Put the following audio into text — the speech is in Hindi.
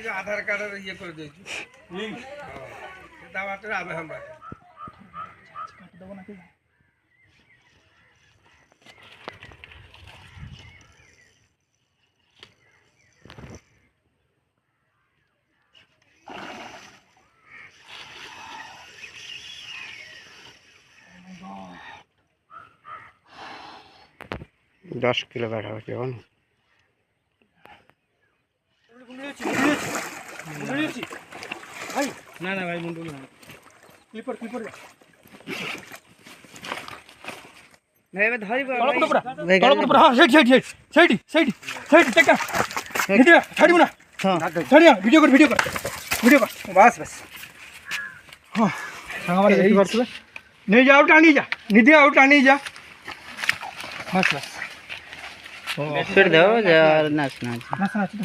आधार कार्ड ये कर दे आम हम दस किलो बैठा हो भाई ना ना भाई मुंडू ना क्लिपर क्लिपर भाई मैं धरी तळपुरा तळपुरा हां side side side side side टेका वीडियो छाड़ू ना हां छाड़िया वीडियो कर बस बस हां सांगा मारे करतबे नहीं जा आउट आनी जा निधि आउट आनी जा बस बस फिर दो यार नाच नाच नाच नाच